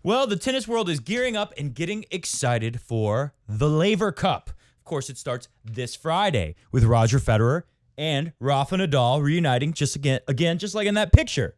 Well, the tennis world is gearing up and getting excited for the Laver Cup. Of course, it starts this Friday with Roger Federer and Rafa Nadal reuniting just like in that picture.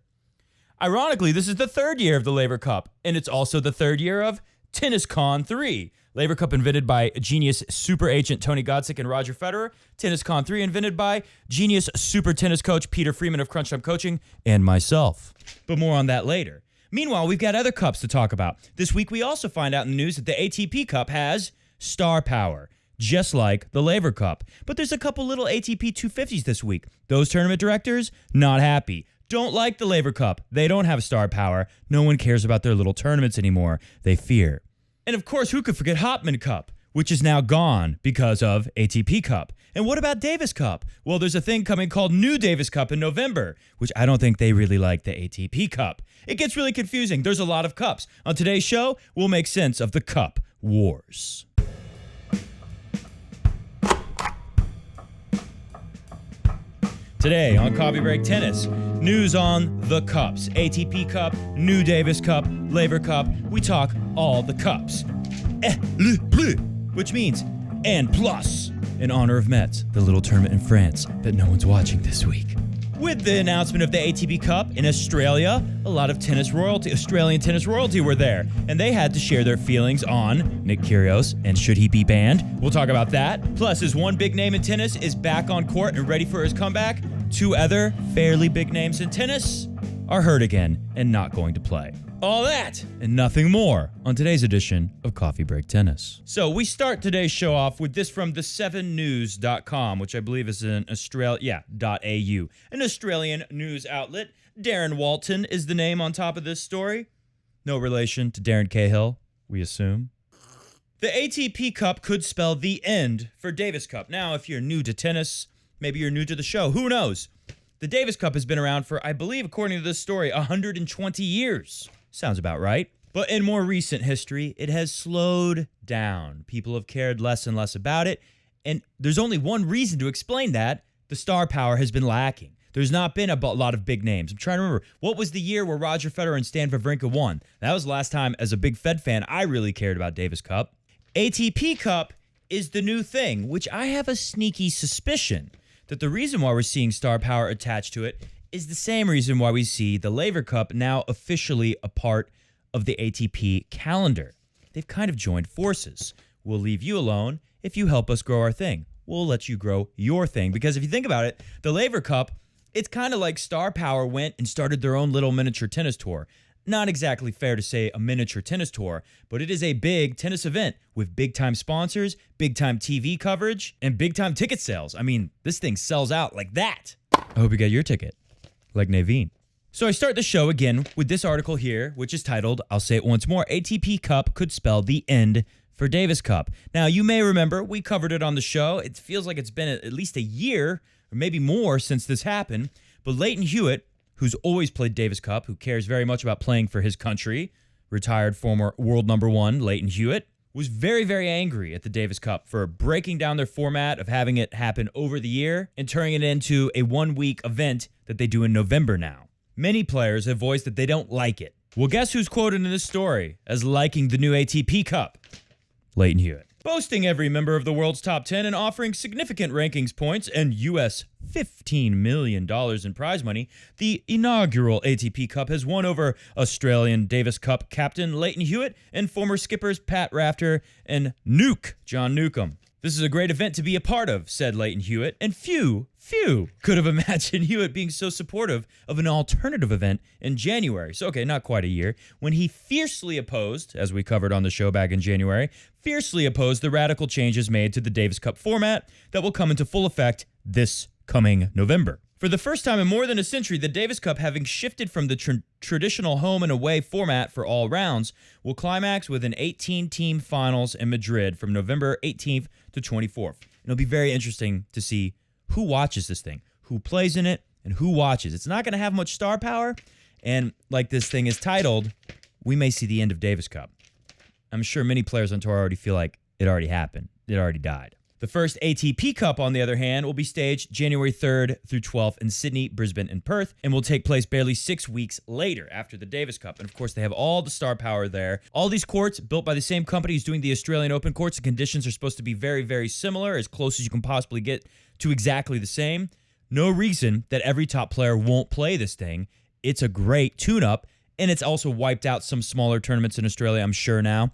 Ironically, this is the third year of the Laver Cup, and it's also the third year of TennisCon 3. Laver Cup invented by genius super agent Tony Godsick and Roger Federer. TennisCon 3 invented by genius super tennis coach Peter Freeman of Crunch Time Coaching and myself. But more on that later. Meanwhile, we've got other cups to talk about. This week, we also find out in the news that the ATP Cup has star power, just like the Laver Cup. But there's a couple little ATP 250s this week. Those tournament directors, not happy. Don't like the Laver Cup. They don't have star power. No one cares about their little tournaments anymore. They fear. And of course, who could forget Hopman Cup, which is now gone because of ATP Cup. And what about Davis Cup? Well, there's a thing coming called New Davis Cup in November, which I don't think they really like the ATP Cup. It gets really confusing. There's a lot of cups. On today's show, we'll make sense of the Cup Wars. Today on Coffee Break Tennis, news on the cups. ATP Cup, New Davis Cup, Laver Cup. We talk all the cups. Which means and plus in honor of Metz, the little tournament in France that no one's watching this week. With the announcement of the ATP Cup in Australia, a lot of Australian tennis royalty were there, and they had to share their feelings on Nick Kyrgios and should he be banned. We'll talk about that. Plus, as one big name in tennis is back on court and ready for his comeback, two other fairly big names in tennis are hurt again and not going to play. All that and nothing more on today's edition of Coffee Break Tennis. So we start today's show off with this from the7news.com, which I believe is an .au, an Australian news outlet. Darren Walton is the name on top of this story. No relation to Darren Cahill, we assume. The ATP Cup could spell the end for Davis Cup. Now, if you're new to tennis, maybe you're new to the show, who knows? The Davis Cup has been around for, I believe, according to this story, 120 years. Sounds about right. But in more recent history, it has slowed down. People have cared less and less about it. And there's only one reason to explain that. The star power has been lacking. There's not been a lot of big names. I'm trying to remember. What was the year where Roger Federer and Stan Wawrinka won? That was the last time, as a big Fed fan, I really cared about Davis Cup. ATP Cup is the new thing, which I have a sneaky suspicion that the reason why we're seeing star power attached to it is the same reason why we see the Laver Cup now officially a part of the ATP calendar. They've kind of joined forces. We'll leave you alone if you help us grow our thing. We'll let you grow your thing. Because if you think about it, the Laver Cup, it's kind of like star power went and started their own little miniature tennis tour. Not exactly fair to say a miniature tennis tour, but it is a big tennis event with big-time sponsors, big-time TV coverage, and big-time ticket sales. I mean, this thing sells out like that. I hope you got your ticket, like Naveen. So I start the show again with this article here, which is titled, I'll say it once more, ATP Cup could spell the end for Davis Cup. Now, you may remember, we covered it on the show. It feels like it's been at least a year, or maybe more, since this happened. But Leighton Hewitt, who's always played Davis Cup, who cares very much about playing for his country, retired former world number one Leighton Hewitt, was very, very angry at the Davis Cup for breaking down their format of having it happen over the year and turning it into a one-week event that they do in November now. Many players have voiced that they don't like it. Well, guess who's quoted in this story as liking the new ATP Cup? Leighton Hewitt. Boasting every member of the world's top 10 and offering significant rankings points and US $15 million in prize money, the inaugural ATP Cup has won over Australian Davis Cup captain Leighton Hewitt and former skippers Pat Rafter and John Newcombe. This is a great event to be a part of, said Leighton Hewitt, and few could have imagined Hewitt being so supportive of an alternative event in January. So, okay, not quite a year, when he fiercely opposed, as we covered on the show back in January, the radical changes made to the Davis Cup format that will come into full effect this coming November. For the first time in more than a century, the Davis Cup, having shifted from the traditional home and away format for all rounds, will climax with an 18-team finals in Madrid from November 18th to 24th. It'll be very interesting to see who watches this thing, who plays in it, and who watches. It's not going to have much star power, and like this thing is titled, we may see the end of Davis Cup. I'm sure many players on tour already feel like it already happened. It already died. The first ATP Cup, on the other hand, will be staged January 3rd through 12th in Sydney, Brisbane, and Perth, and will take place barely 6 weeks later after the Davis Cup. And of course, they have all the star power there. All these courts built by the same company who's doing the Australian Open courts. The conditions are supposed to be very, very similar, as close as you can possibly get to exactly the same. No reason that every top player won't play this thing. It's a great tune-up, and it's also wiped out some smaller tournaments in Australia, I'm sure now.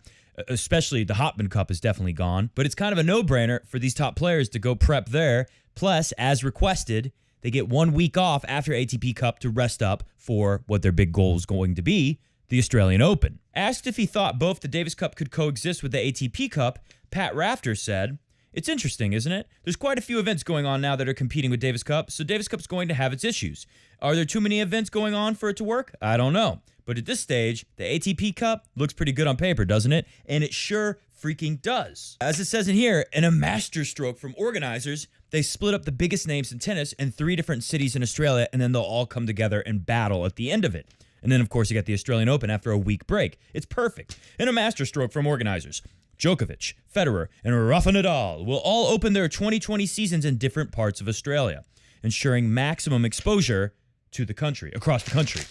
Especially the Hopman Cup is definitely gone. But it's kind of a no-brainer for these top players to go prep there. Plus, as requested, they get 1 week off after ATP Cup to rest up for what their big goal is going to be, the Australian Open. Asked if he thought both the Davis Cup could coexist with the ATP Cup, Pat Rafter said, "It's interesting, isn't it? There's quite a few events going on now that are competing with Davis Cup, so Davis Cup's going to have its issues. Are there too many events going on for it to work? I don't know. But at this stage, the ATP Cup looks pretty good on paper, doesn't it? And it sure freaking does." As it says in here, in a masterstroke from organizers, they split up the biggest names in tennis in 3 different cities in Australia, and then they'll all come together and battle at the end of it. And then, of course, you got the Australian Open after a week break. It's perfect. In a masterstroke from organizers, Djokovic, Federer, and Rafa Nadal will all open their 2020 seasons in different parts of Australia, ensuring maximum exposure to the country, across the country.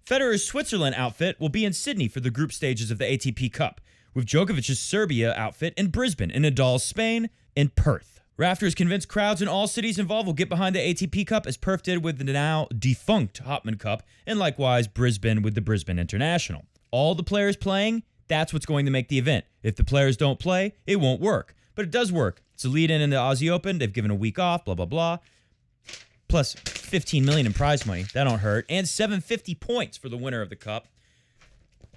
Federer's Switzerland outfit will be in Sydney for the group stages of the ATP Cup, with Djokovic's Serbia outfit in Brisbane, and Nadal's Spain in Perth. Rafter is convinced crowds in all cities involved will get behind the ATP Cup, as Perth did with the now defunct Hopman Cup, and likewise Brisbane with the Brisbane International. All the players playing, that's what's going to make the event. If the players don't play, it won't work. But it does work. It's a lead-in the Aussie Open. They've given a week off, blah, blah, blah. Plus $15 million in prize money. That don't hurt. And 750 points for the winner of the Cup.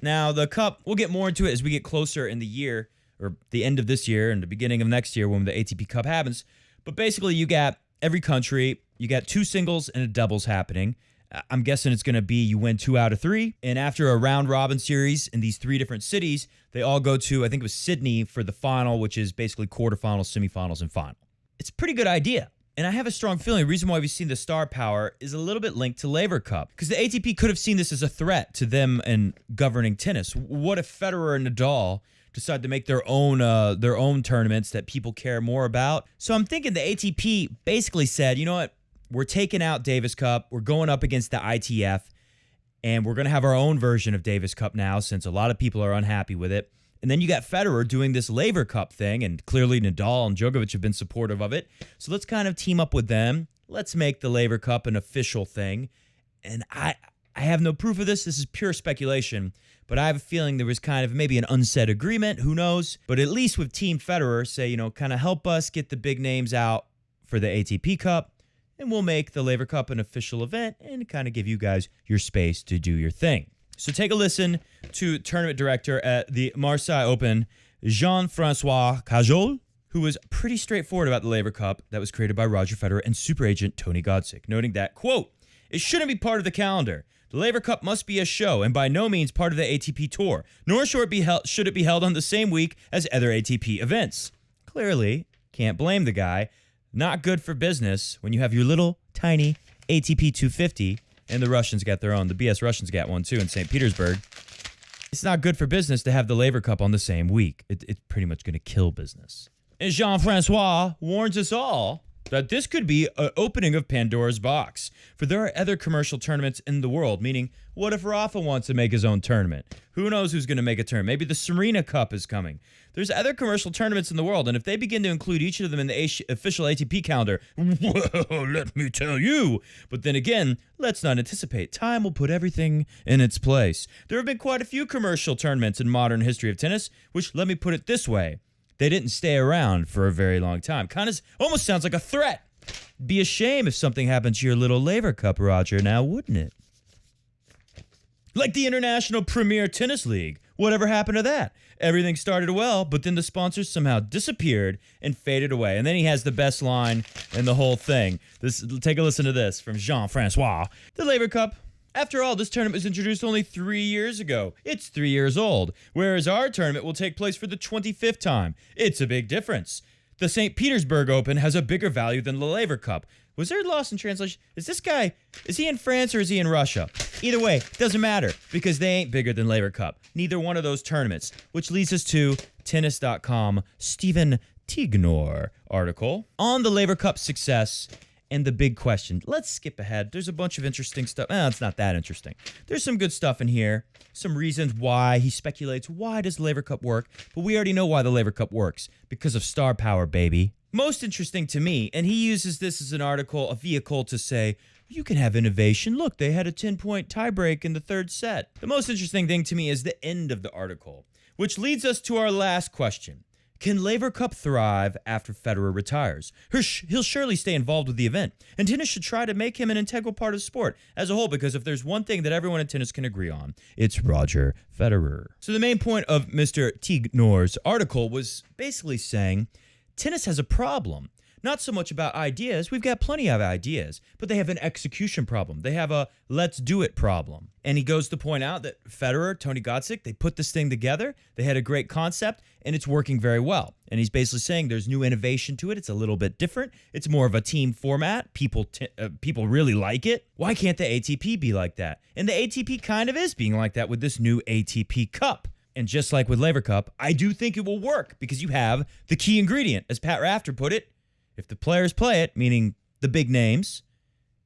Now, the Cup, we'll get more into it as we get closer in the year, or the end of this year and the beginning of next year when the ATP Cup happens. But basically, you got every country, you got 2 singles and a doubles happening. I'm guessing it's going to be you win 2 out of 3. And after a round-robin series in these 3 different cities, they all go to, I think it was Sydney for the final, which is basically quarterfinals, semifinals, and final. It's a pretty good idea. And I have a strong feeling the reason why we've seen the star power is a little bit linked to Laver Cup. Because the ATP could have seen this as a threat to them and governing tennis. What if Federer and Nadal decide to make their own tournaments that people care more about? So I'm thinking the ATP basically said, you know what? We're taking out Davis Cup. We're going up against the ITF. And we're going to have our own version of Davis Cup now, since a lot of people are unhappy with it. And then you got Federer doing this Laver Cup thing, and clearly Nadal and Djokovic have been supportive of it. So let's kind of team up with them. Let's make the Laver Cup an official thing. And I have no proof of this. This is pure speculation. But I have a feeling there was kind of maybe an unsaid agreement. Who knows? But at least with Team Federer, say, you know, kind of help us get the big names out for the ATP Cup. And we'll make the Laver Cup an official event and kind of give you guys your space to do your thing. So take a listen to tournament director at the Marseille Open, Jean-François Cajol, who was pretty straightforward about the Laver Cup that was created by Roger Federer and super agent Tony Godsick, noting that, quote, "It shouldn't be part of the calendar. The Laver Cup must be a show and by no means part of the ATP Tour, nor should it be held on the same week as other ATP events." Clearly, can't blame the guy. Not good for business when you have your little tiny ATP 250, and the Russians got their own. The BS Russians got one too in St. Petersburg. It's not good for business to have the Laver Cup on the same week. It's pretty much going to kill business. And Jean-François warns us all that this could be an opening of Pandora's box. For there are other commercial tournaments in the world, meaning, what if Rafa wants to make his own tournament? Who knows who's going to make a tournament? Maybe the Serena Cup is coming. There's other commercial tournaments in the world, and if they begin to include each of them in the official ATP calendar, well, let me tell you. But then again, let's not anticipate. Time will put everything in its place. There have been quite a few commercial tournaments in modern history of tennis, which, let me put it this way, they didn't stay around for a very long time. Kind of almost sounds like a threat. Be a shame if something happened to your little Laver Cup, Roger, now wouldn't it? Like the International Premier Tennis League. Whatever happened to that? Everything started well, but then the sponsors somehow disappeared and faded away. And then he has the best line in the whole thing. Take a listen to this from Jean-François. The Laver Cup. After all, this tournament was introduced only 3 years ago. It's 3 years old, whereas our tournament will take place for the 25th time. It's a big difference. The St. Petersburg Open has a bigger value than the Laver Cup. Was there loss in translation? Is he in France or is he in Russia? Either way, doesn't matter, because they ain't bigger than Laver Cup. Neither one of those tournaments, which leads us to tennis.com, Stephen Tignor article on the Laver Cup success and the big question. Let's skip ahead. There's a bunch of interesting stuff. It's not that interesting. There's some good stuff in here. Some reasons why he speculates, why does the Laver Cup work? But we already know why the Laver Cup works. Because of star power, baby. Most interesting to me, and he uses this as an article, a vehicle to say, you can have innovation. Look, they had a 10-point tiebreak in the third set. The most interesting thing to me is the end of the article, which leads us to our last question. Can Laver Cup thrive after Federer retires? He'll surely stay involved with the event, and tennis should try to make him an integral part of the sport as a whole, because if there's one thing that everyone in tennis can agree on, it's Roger Federer. So the main point of Mr. Tignor's article was basically saying tennis has a problem. Not so much about ideas. We've got plenty of ideas, but they have an execution problem. They have a let's do it problem. And he goes to point out that Federer, Tony Godsick, they put this thing together. They had a great concept, and it's working very well. And he's basically saying there's new innovation to it. It's a little bit different. It's more of a team format. People really like it. Why can't the ATP be like that? And the ATP kind of is being like that with this new ATP Cup. And just like with Laver Cup, I do think it will work because you have the key ingredient. As Pat Rafter put it, if the players play it, meaning the big names,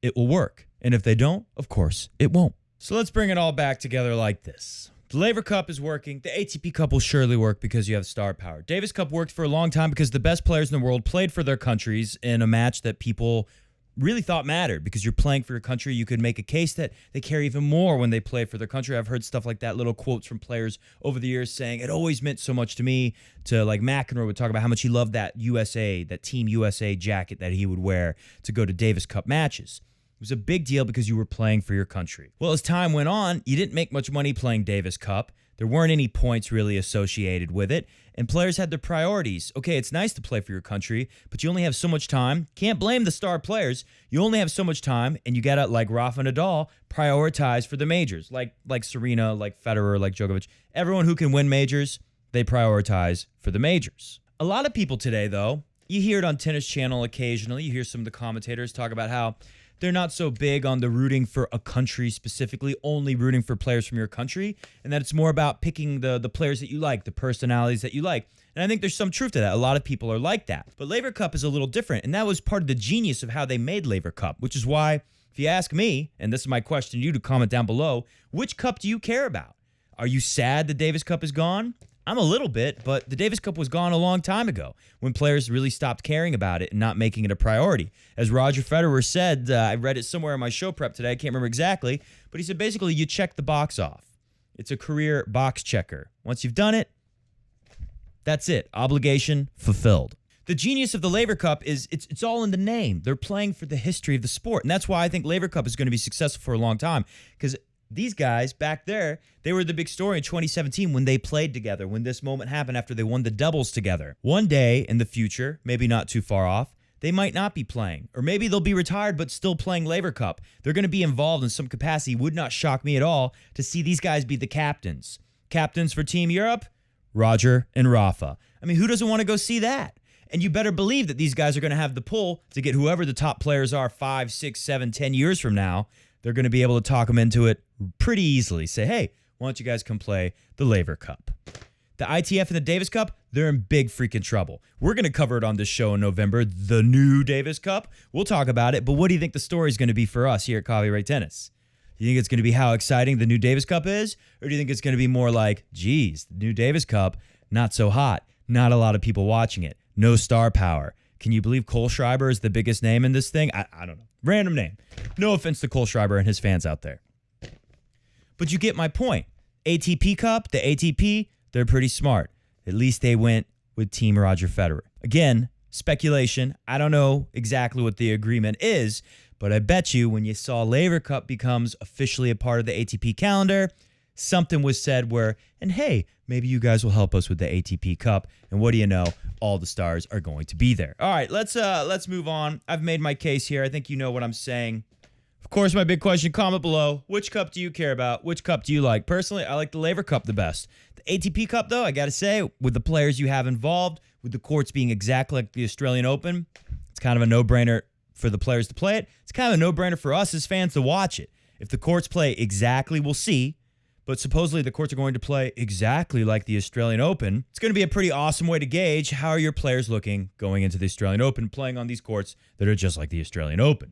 it will work. And if they don't, of course, it won't. So let's bring it all back together like this. The Laver Cup is working. The ATP Cup will surely work because you have star power. Davis Cup worked for a long time because the best players in the world played for their countries in a match that people really thought mattered. Because you're playing for your country, you could make a case that they care even more when they play for their country. I've heard stuff like that, little quotes from players over the years saying, it always meant so much to me. To like McEnroe would talk about how much he loved that USA, that Team USA jacket that he would wear to go to Davis Cup matches. It was a big deal because you were playing for your country. Well, as time went on, you didn't make much money playing Davis Cup. There weren't any points really associated with it, and players had their priorities. Okay, it's nice to play for your country, but you only have so much time. Can't blame the star players. You only have so much time, and you gotta, like Rafa Nadal, prioritize for the majors. Like Serena, like Federer, like Djokovic. Everyone who can win majors, they prioritize for the majors. A lot of people today, though, you hear it on Tennis Channel occasionally. You hear some of the commentators talk about how they're not so big on the rooting for a country specifically, only rooting for players from your country, and that it's more about picking the players that you like, the personalities that you like. And I think there's some truth to that. A lot of people are like that. But Laver Cup is a little different, and that was part of the genius of how they made Laver Cup, which is why, if you ask me, and this is my question to you to comment down below, which cup do you care about? Are you sad the Davis Cup is gone? I'm a little bit, but the Davis Cup was gone a long time ago when players really stopped caring about it and not making it a priority. As Roger Federer said, I read it somewhere in my show prep today, I can't remember exactly, but he said basically you check the box off. It's a career box checker. Once you've done it, that's it. Obligation fulfilled. The genius of the Laver Cup is it's all in the name. They're playing for the history of the sport, and that's why I think Laver Cup is going to be successful for a long time, because these guys back there, they were the big story in 2017 when they played together, when this moment happened after they won the doubles together. One day in the future, maybe not too far off, they might not be playing. Or maybe they'll be retired but still playing Laver Cup. They're going to be involved in some capacity. Would not shock me at all to see these guys be the captains. Captains for Team Europe, Roger and Rafa. I mean, who doesn't want to go see that? And you better believe that these guys are going to have the pull to get whoever the top players are 5, 6, 7, 10 years from now. They're going to be able to talk them into it pretty easily. Say, hey, why don't you guys come play the Laver Cup? The ITF and the Davis Cup, they're in big freaking trouble. We're going to cover it on this show in November, the new Davis Cup. We'll talk about it, but what do you think the story is going to be for us here at Coffee Break Tennis? Do you think it's going to be how exciting the new Davis Cup is? Or do you think it's going to be more like, geez, the new Davis Cup, not so hot. Not a lot of people watching it. No star power. Can you believe Cole Schreiber is the biggest name in this thing? I don't know. Random name. No offense to Cole Schreiber and his fans out there. But you get my point. ATP Cup, the ATP, they're pretty smart. At least they went with Team Roger Federer. Again, speculation. I don't know exactly what the agreement is, but I bet you when you saw Laver Cup becomes officially a part of the ATP calendar, something was said where, and hey, maybe you guys will help us with the ATP Cup. And what do you know? All the stars are going to be there. All right, let's move on. I've made my case here. I think you know what I'm saying. Of course, my big question, comment below. Which cup do you care about? Which cup do you like? Personally, I like the Laver Cup the best. The ATP Cup, though, I got to say, with the players you have involved, with the courts being exactly like the Australian Open, it's kind of a no-brainer for the players to play it. It's kind of a no-brainer for us as fans to watch it. If the courts play exactly, we'll see. but supposedly the courts are going to play exactly like the Australian Open. It's going to be a pretty awesome way to gauge how are your players looking going into the Australian Open, playing on these courts that are just like the Australian Open.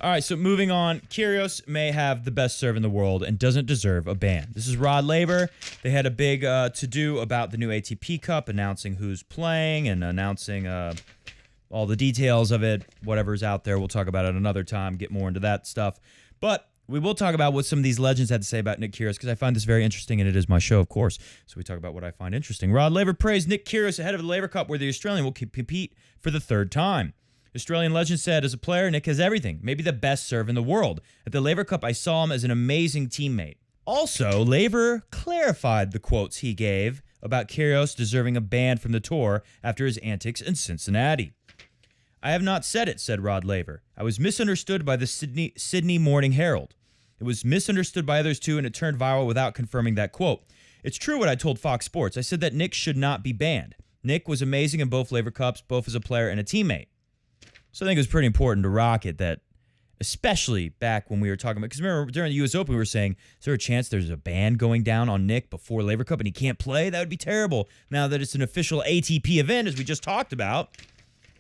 All right, so moving on, Kyrgios may have the best serve in the world and doesn't deserve a ban. This is Rod Laver. They had a big to-do about the new ATP Cup, announcing who's playing and announcing all the details of it, whatever's out there. We'll talk about it another time, get more into that stuff. But we will talk about what some of these legends had to say about Nick Kyrgios, because I find this very interesting, and it is my show, of course. So we talk about what I find interesting. Rod Laver praised Nick Kyrgios ahead of the Laver Cup, where the Australian will compete for the third time. Australian legend said, as a player, Nick has everything, maybe the best serve in the world. At the Laver Cup, I saw him as an amazing teammate. Also, Laver clarified the quotes he gave about Kyrgios deserving a ban from the tour after his antics in Cincinnati. I have not said it, said Rod Laver. I was misunderstood by the Sydney Morning Herald. It was misunderstood by others too, and it turned viral without confirming that quote. It's true what I told Fox Sports. I said that Nick should not be banned. Nick was amazing in both Laver Cups, both as a player and a teammate. So I think it was pretty important to rock it that, especially back when we were talking about, because remember during the U.S. Open we were saying, is there a chance there's a ban going down on Nick before Laver Cup and he can't play? That would be terrible. Now that it's an official ATP event, as we just talked about,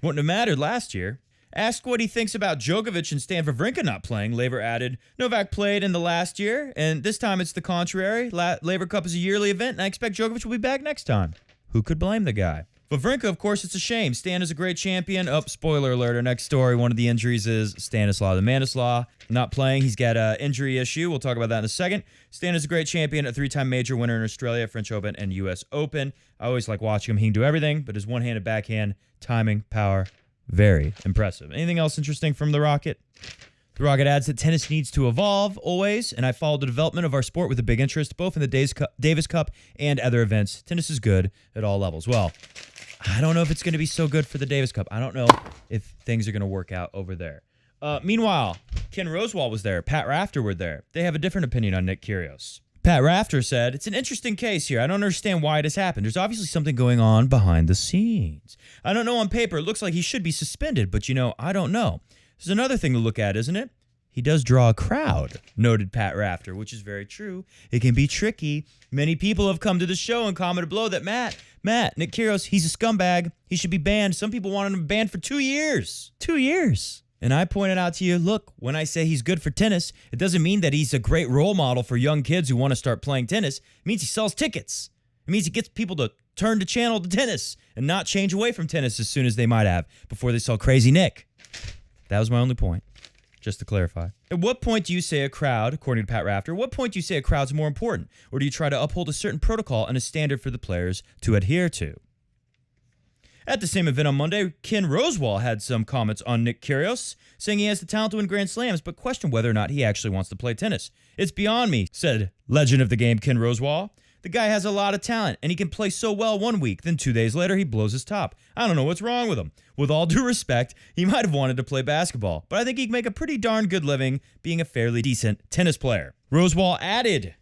wouldn't have mattered last year. Asked what he thinks about Djokovic and Stan Wawrinka not playing, Laver added, Novak played in the last year, and this time it's the contrary. Laver Cup is a yearly event, and I expect Djokovic will be back next time. Who could blame the guy? Wawrinka, of course, it's a shame. Stan is a great champion. Oh, spoiler alert, our next story, one of the injuries is Stanislaw the Manislaw not playing. He's got an injury issue. We'll talk about that in a second. Stan is a great champion, a three-time major winner in Australia, French Open, and U.S. Open. I always like watching him. He can do everything, but his one-handed backhand, timing, power, very impressive. Anything else interesting from the Rocket? The Rocket adds that tennis needs to evolve always, and I follow the development of our sport with a big interest, both in the Davis Cup and other events. Tennis is good at all levels. Well, I don't know if it's going to be so good for the Davis Cup. I don't know if things are going to work out over there. Meanwhile, Ken Rosewall was there. Pat Rafter were there. They have a different opinion on Nick Kyrgios. Pat Rafter said, it's an interesting case here. I don't understand why it has happened. There's obviously something going on behind the scenes. I don't know on paper. It looks like he should be suspended, but I don't know. There's another thing to look at, isn't it? He does draw a crowd, noted Pat Rafter, which is very true. It can be tricky. Many people have come to the show and commented below that Nick Kyrgios, he's a scumbag. He should be banned. Some people wanted him banned for 2 years. 2 years. And I pointed out to you, look, when I say he's good for tennis, it doesn't mean that he's a great role model for young kids who want to start playing tennis. It means he sells tickets. It means he gets people to turn the channel to tennis and not change away from tennis as soon as they might have before they saw Crazy Nick. That was my only point. Just to clarify. At what point do you say a crowd, according to Pat Rafter, what point do you say a crowd's more important? Or do you try to uphold a certain protocol and a standard for the players to adhere to? At the same event on Monday, Ken Rosewall had some comments on Nick Kyrgios, saying he has the talent to win Grand Slams, but questioned whether or not he actually wants to play tennis. It's beyond me, said legend of the game Ken Rosewall. The guy has a lot of talent, and he can play so well 1 week, then 2 days later he blows his top. I don't know what's wrong with him. With all due respect, he might have wanted to play basketball, but I think he can make a pretty darn good living being a fairly decent tennis player. Rosewall added,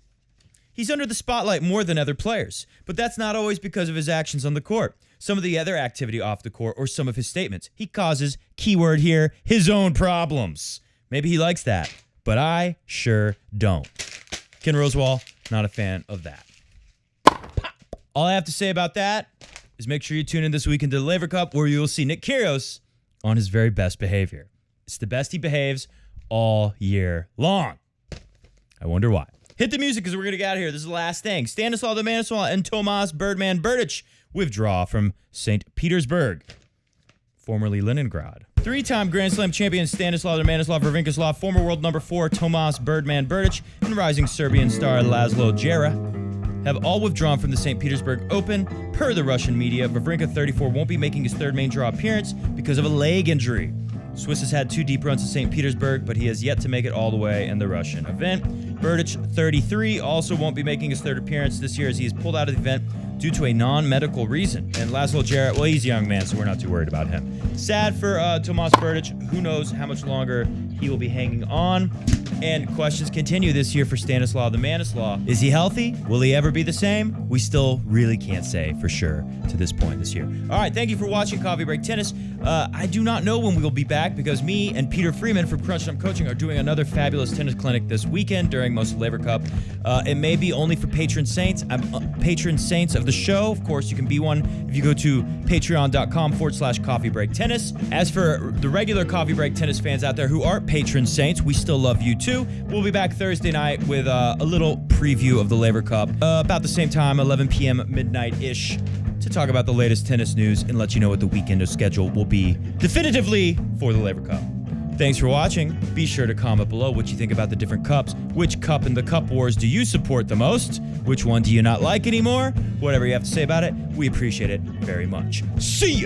he's under the spotlight more than other players, but that's not always because of his actions on the court. Some of the other activity off the court or some of his statements. He causes, keyword here, his own problems. Maybe he likes that, but I sure don't. Ken Rosewall, not a fan of that. All I have to say about that is make sure you tune in this week into the Laver Cup, where you will see Nick Kyrgios on his very best behavior. It's the best he behaves all year long. I wonder why. Hit the music because we're going to get out of here. This is the last thing. Stanislaw the Manislaw and Tomas Birdman Berdych withdraw from St. Petersburg, formerly Leningrad. Three-time Grand Slam champion Stanislaw the Manislaw Wawrinka, former world number 4 Tomas Birdman Berdych, and rising Serbian star Laslo Djere have all withdrawn from the St. Petersburg Open. Per the Russian media, Wawrinka, 34, won't be making his third main draw appearance because of a leg injury. Swiss has had 2 deep runs to St. Petersburg, but he has yet to make it all the way in the Russian event. Berdych, 33, also won't be making his third appearance this year as he is pulled out of the event due to a non-medical reason. And Laslo Djere, well, he's a young man, so we're not too worried about him. Sad for Tomas Berdych. Who knows how much longer he will be hanging on. And questions continue this year for Stanislaw the Manislaw. Is he healthy? Will he ever be the same? We still really can't say for sure to this point this year. All right, thank you for watching Coffee Break Tennis. I do not know when we will be back because me and Peter Freeman from Crunch Time Coaching are doing another fabulous tennis clinic this weekend during most of Laver Cup. It may be only for patron saints. I'm patron saints of the show. Of course, you can be one if you go to patreon.com/Coffee Break Tennis. As for the regular Coffee Break Tennis fans out there who aren't patron saints, we still love you too. We'll be back Thursday night with a little preview of the Laver Cup about the same time, 11 p.m. midnight-ish, to talk about the latest tennis news and let you know what the weekend schedule will be definitively for the Laver Cup. Thanks for watching. Be sure to comment below what you think about the different cups. Which cup in the Cup Wars do you support the most? Which one do you not like anymore? Whatever you have to say about it, we appreciate it very much. See ya!